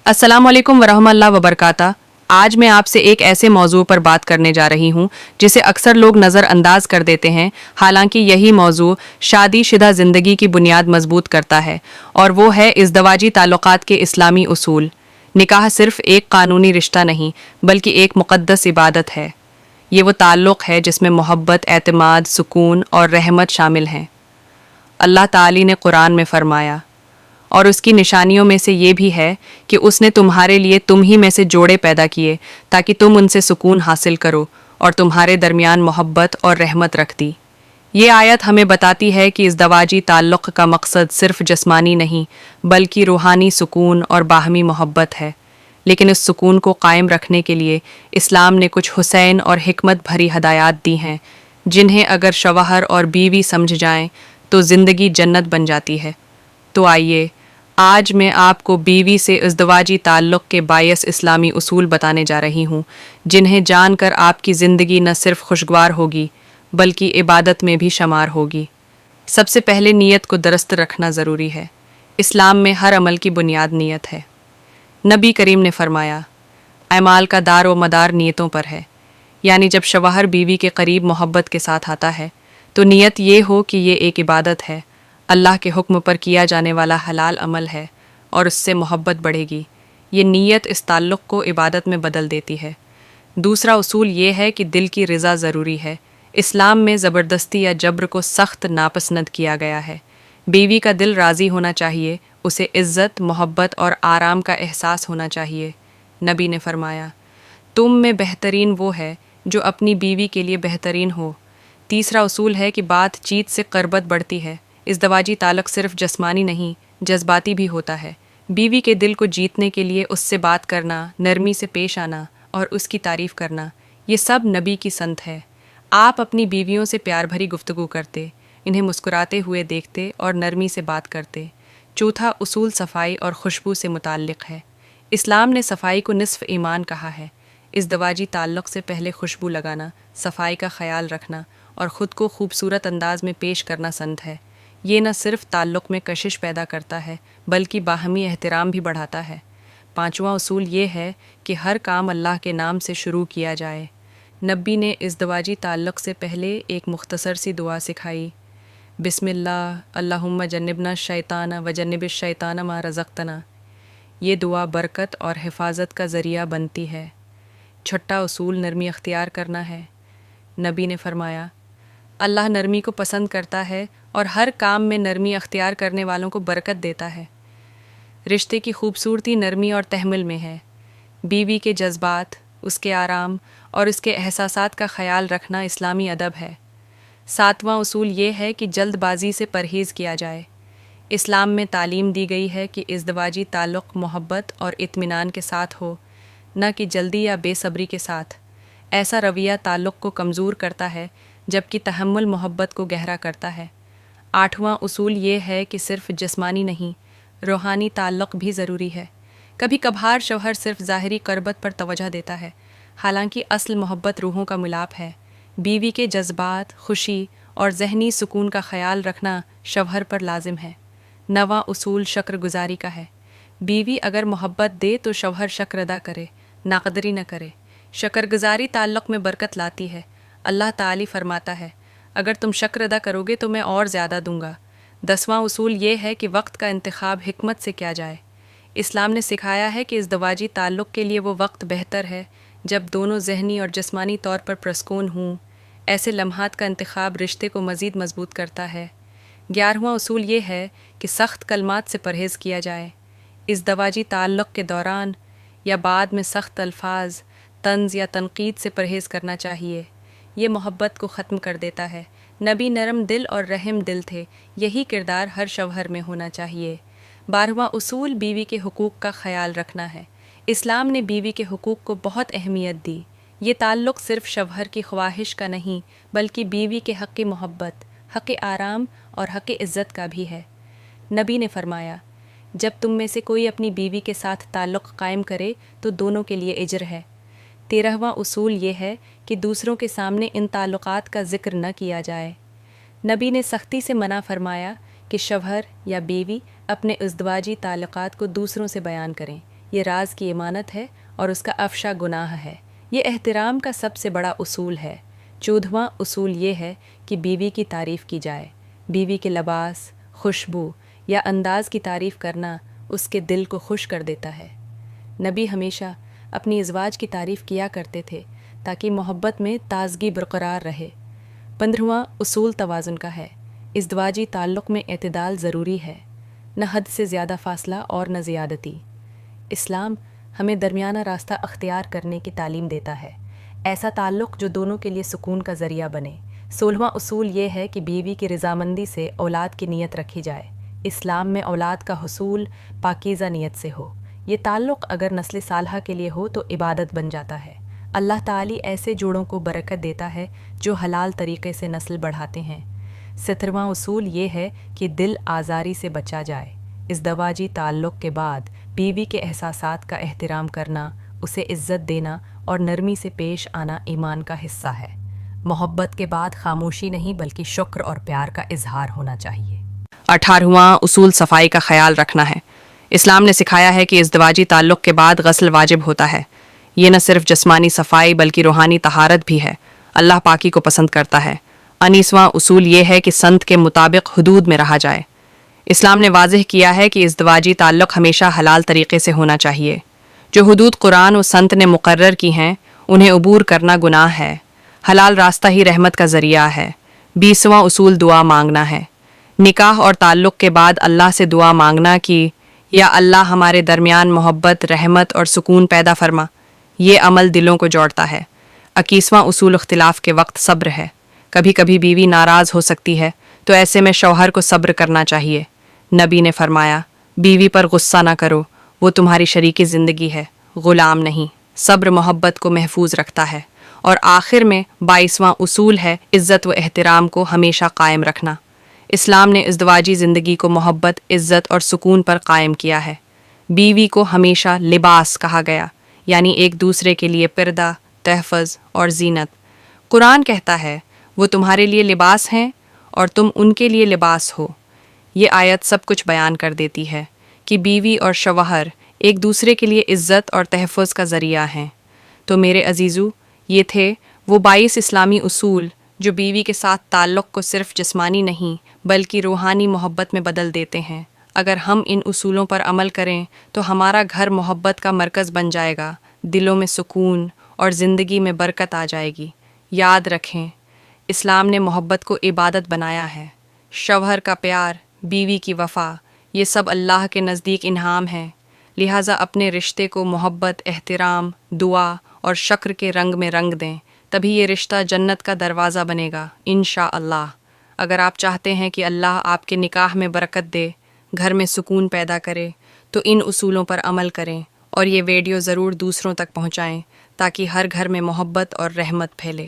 अस्सलाम वालेकुम वरहमतुल्लाहि वबरकातुहू। आज मैं आपसे एक ऐसे मौजू पर बात करने जा रही हूँ जिसे अक्सर लोग नज़रअंदाज कर देते हैं। हालांकि यही मौजू शादीशुदा ज़िंदगी की बुनियाद मजबूत करता है, और वो है इज़दवाजी ताल्लुकात के इस्लामी उसूल। निकाह सिर्फ एक कानूनी रिश्ता नहीं, बल्कि एक मुक़द्दस इबादत है। ये वो ताल्लुक़ है जिसमें मोहब्बत, एतमाद, सुकून और रहमत शामिल हैं। अल्लाह ताली ने कुरान में फ़रमाया, और उसकी निशानियों में से ये भी है कि उसने तुम्हारे लिए तुम ही में से जोड़े पैदा किए ताकि तुम उनसे सुकून हासिल करो, और तुम्हारे दरमियान मोहब्बत और रहमत रख दी। ये आयत हमें बताती है कि इज़दवाजी ताल्लुक़ का मकसद सिर्फ जिस्मानी नहीं, बल्कि रूहानी सुकून और बाहमी मोहब्बत है। लेकिन इस सुकून को कायम रखने के लिए इस्लाम ने कुछ हुसैन और हिकमत भरी हदायत दी हैं, जिन्हें अगर शौहर और बीवी समझ जाएं तो ज़िंदगी जन्नत बन जाती है। तो आइए आज मैं आपको बीवी से इज़दवाजी ताल्लुक़ के 22 इस्लामी उसूल बताने जा रही हूँ, जिन्हें जानकर आपकी ज़िंदगी न सिर्फ खुशगवार होगी बल्कि इबादत में भी शुमार होगी। सबसे पहले नीयत को दुरुस्त रखना ज़रूरी है। इस्लाम में हर अमल की बुनियाद नीयत है। नबी करीम ने फरमाया, अमाल का दार व मदार नीयतों पर है। यानी जब शौहर बीवी के करीब मोहब्बत के साथ आता है तो नीयत ये हो कि ये एक इबादत है, अल्लाह के हुक्म पर किया जाने वाला हलाल अमल है, और उससे मोहब्बत बढ़ेगी। ये नीयत इस ताल्लुक़ को इबादत में बदल देती है। दूसरा उसूल ये है कि दिल की रज़ा ज़रूरी है। इस्लाम में ज़बरदस्ती या जब्र को सख्त नापसंद किया गया है। बीवी का दिल राज़ी होना चाहिए, उसे इज़्ज़त, मोहब्बत और आराम का एहसास होना चाहिए। नबी ने फरमाया, तुम में बेहतरीन वो है जो अपनी बीवी के लिए बेहतरीन हो। तीसरा उसूल है कि बातचीत से क़रबत बढ़ती है। इज़दवाजी ताल्लुक़ सिर्फ जिस्मानी नहीं, जज्बाती भी होता है। बीवी के दिल को जीतने के लिए उससे बात करना, नरमी से पेश आना और उसकी तारीफ़ करना, ये सब नबी की संत है। आप अपनी बीवियों से प्यार भरी गुफ्तगू करते, इन्हें मुस्कुराते हुए देखते और नरमी से बात करते। चौथा उसूल सफ़ाई और खुशबू से मुताल्लिक़ है। इस्लाम ने सफ़ाई को निस्फ़ ईमान कहा है। इज़दवाजी ताल्लुक़ से पहले खुशबू लगाना, सफ़ाई का ख्याल रखना और ख़ुद को खूबसूरत अंदाज में पेश करना संत है। ये न सिर्फ ताल्लुक़ में कशिश पैदा करता है, बल्कि बाहमी एहतराम भी बढ़ाता है। पाँचवां उसूल ये है कि हर काम अल्लाह के नाम से शुरू किया जाए। नबी ने इज़दवाजी ताल्लुक़ से पहले एक मुख्तसर सी दुआ सिखाई, बिस्मिल्लाह अल्लाहुम्मा जन्निबना शैताना व जन्निबिश शैताना मा रज़क़तना। ये दुआ बरकत और हिफाजत का ज़रिया बनती है। छठा उसूल नरमी अख्तियार करना है। नबी ने फरमाया, अल्लाह नरमी को पसंद करता है और हर काम में नरमी अख्तियार करने वालों को बरकत देता है। रिश्ते की खूबसूरती नरमी और तहम्मुल में है। बीवी के जज्बात, उसके आराम और उसके एहसासात का ख्याल रखना इस्लामी अदब है। सातवां उसूल ये है कि जल्दबाजी से परहेज़ किया जाए। इस्लाम में तालीम दी गई है कि इज़दवाजी ताल्लुक़ मोहब्बत और इत्मीनान के साथ हो, न कि जल्दी या बेसब्री के साथ। ऐसा रवैया ताल्लुक़ को कमज़ोर करता है, जबकि तहम्मुल मोहब्बत को गहरा करता है। आठवां उसूल ये है कि सिर्फ जिस्मानी नहीं, रूहानी ताल्लुक़ भी ज़रूरी है। कभी कभार शौहर सिर्फ ज़ाहिरी क़रबत पर तवज्जो देता है, हालांकि असल मोहब्बत रूहों का मिलाप है। बीवी के जज्बात, खुशी और जहनी सुकून का ख्याल रखना शौहर पर लाजिम है। नवां उसूल शुक्रगुजारी का है। बीवी अगर मोहब्बत दे तो शौहर शुक्र अदा करे, नाक़दरी न करे। शुक्रगुजारी ताल्लुक़ में बरकत लाती है। अल्लाह ताली फरमाता है, अगर तुम शुक्र अदा करोगे तो मैं और ज़्यादा दूंगा। 10वां उसूल ये है कि वक्त का इंतखाब हिकमत से किया जाए। इस्लाम ने सिखाया है कि इज़दवाजी ताल्लुक़ के लिए वो वक्त बेहतर है जब दोनों जहनी और जिस्मानी तौर पर प्रसकून हों। ऐसे लम्हात का इंतखाब रिश्ते को मज़ीद मजबूत करता है। 11वां उसूल ये है कि सख्त कलमात से परहेज़ किया जाए। इज़दवाजी ताल्लुक़ के दौरान या बाद में सख्त अल्फाज, तंज़ या तनक़ीद से परहेज़ करना चाहिए। ये मोहब्बत को ख़त्म कर देता है। नबी नरम दिल और रहम दिल थे, यही किरदार हर शौहर में होना चाहिए। 12वां उसूल बीवी के हुकूक़ का ख्याल रखना है। इस्लाम ने बीवी के हुकूक़ को बहुत अहमियत दी। ये ताल्लुक़ सिर्फ शौहर की ख्वाहिश का नहीं, बल्कि बीवी के हक़ मोहब्बत, हक़ आराम और हक़ इज़्ज़त का भी है। नबी ने फरमाया, जब तुम में से कोई अपनी बीवी के साथ ताल्लुक़ कायम करे तो दोनों के लिए इज्र है। 13वां उसूल ये है कि दूसरों के सामने इन ताल्लुक़ात का ज़िक्र न किया जाए। नबी ने सख्ती से मना फरमाया कि शौहर या बीवी अपने इज़दवाजी ताल्लुक़ात को दूसरों से बयान करें। یہ راز کی امانت ہے اور اس کا افشا گناہ ہے۔ یہ احترام کا سب سے بڑا اصول ہے۔ 14واں اصول یہ ہے کہ بیوی کی تعریف کی جائے۔ بیوی کے لباس، خوشبو یا انداز کی تعریف کرنا اس کے دل کو خوش کر دیتا ہے۔ نبی ہمیشہ اپنی ازواج کی تعریف کیا کرتے تھے تاکہ محبت میں تازگی برقرار رہے۔ 15واں اصول توازن کا ہے۔ ازدواجی تعلق میں اعتدال ضروری ہے، نہ حد سے زیادہ فاصلہ اور نہ زیادتی۔ اسلام ہمیں درمیانہ راستہ اختیار کرنے کی تعلیم دیتا ہے، ایسا تعلق جو دونوں کے لیے سکون کا ذریعہ بنے۔ 16واں اصول یہ ہے کہ بیوی کی رضامندی سے اولاد کی نیت رکھی جائے۔ اسلام میں اولاد کا حصول پاکیزہ نیت سے ہو۔ یہ تعلق اگر نسل صالحہ کے لیے ہو تو عبادت بن جاتا ہے۔ اللہ تعالی ایسے جوڑوں کو برکت دیتا ہے جو حلال طریقے سے نسل بڑھاتے ہیں۔ 17واں اصول یہ ہے کہ دل آزاری سے بچا جائے۔ ازدواجی تعلق کے بعد بیوی کے احساسات کا احترام کرنا، اسے عزت دینا اور نرمی سے پیش آنا ایمان کا حصہ ہے۔ محبت کے بعد خاموشی نہیں بلکہ شکر اور پیار کا اظہار ہونا چاہیے۔ 18واں اصول صفائی کا خیال رکھنا ہے۔ اسلام نے سکھایا ہے کہ ازدواجی تعلق کے بعد غسل واجب ہوتا ہے۔ یہ نہ صرف جسمانی صفائی بلکہ روحانی طہارت بھی ہے۔ اللہ پاکی کو پسند کرتا ہے۔ 19واں اصول یہ ہے کہ سنت کے مطابق حدود میں رہا جائے۔ اسلام نے واضح کیا ہے کہ ازدواجی تعلق ہمیشہ حلال طریقے سے ہونا چاہیے۔ جو حدود قرآن و سنت نے مقرر کی ہیں انہیں عبور کرنا گناہ ہے۔ حلال راستہ ہی رحمت کا ذریعہ ہے۔ 20واں اصول دعا مانگنا ہے۔ نکاح اور تعلق کے بعد اللہ سے دعا مانگنا کہ یا اللہ ہمارے درمیان محبت، رحمت اور سکون پیدا فرما، یہ عمل دلوں کو جوڑتا ہے۔ 21واں اصول اختلاف کے وقت صبر ہے۔ کبھی کبھی بیوی ناراض ہو سکتی ہے تو ایسے میں شوہر کو صبر کرنا چاہیے۔ نبی نے فرمایا، بیوی پر غصہ نہ کرو، وہ تمہاری شریک زندگی ہے، غلام نہیں۔ صبر محبت کو محفوظ رکھتا ہے۔ اور آخر میں 22واں اصول ہے عزت و احترام کو ہمیشہ قائم رکھنا۔ اسلام نے ازدواجی زندگی کو محبت، عزت اور سکون پر قائم کیا ہے۔ بیوی کو ہمیشہ لباس کہا گیا، یعنی ایک دوسرے کے لیے پردہ، تحفظ اور زینت۔ قرآن کہتا ہے، وہ تمہارے لیے لباس ہیں اور تم ان کے لیے لباس ہو۔ یہ آیت سب کچھ بیان کر دیتی ہے کہ بیوی اور شوہر ایک دوسرے کے لیے عزت اور تحفظ کا ذریعہ ہیں۔ تو میرے عزیزو، یہ تھے وہ 22 اسلامی اصول جو بیوی کے ساتھ تعلق کو صرف جسمانی نہیں بلکہ روحانی محبت میں بدل دیتے ہیں۔ اگر ہم ان اصولوں پر عمل کریں تو ہمارا گھر محبت کا مرکز بن جائے گا، دلوں میں سکون اور زندگی میں برکت آ جائے گی۔ یاد رکھیں، اسلام نے محبت کو عبادت بنایا ہے۔ شوہر کا پیار، بیوی کی وفا، یہ سب اللہ کے نزدیک انعام ہیں۔ لہٰذا اپنے رشتے کو محبت، احترام، دعا اور شکر کے رنگ میں رنگ دیں، تبھی یہ رشتہ جنت کا دروازہ بنے گا انشاءاللہ۔ اگر آپ چاہتے ہیں کہ اللہ آپ کے نکاح میں برکت دے، گھر میں سکون پیدا کرے، تو ان اصولوں پر عمل کریں اور یہ ویڈیو ضرور دوسروں تک پہنچائیں تاکہ ہر گھر میں محبت اور رحمت پھیلے۔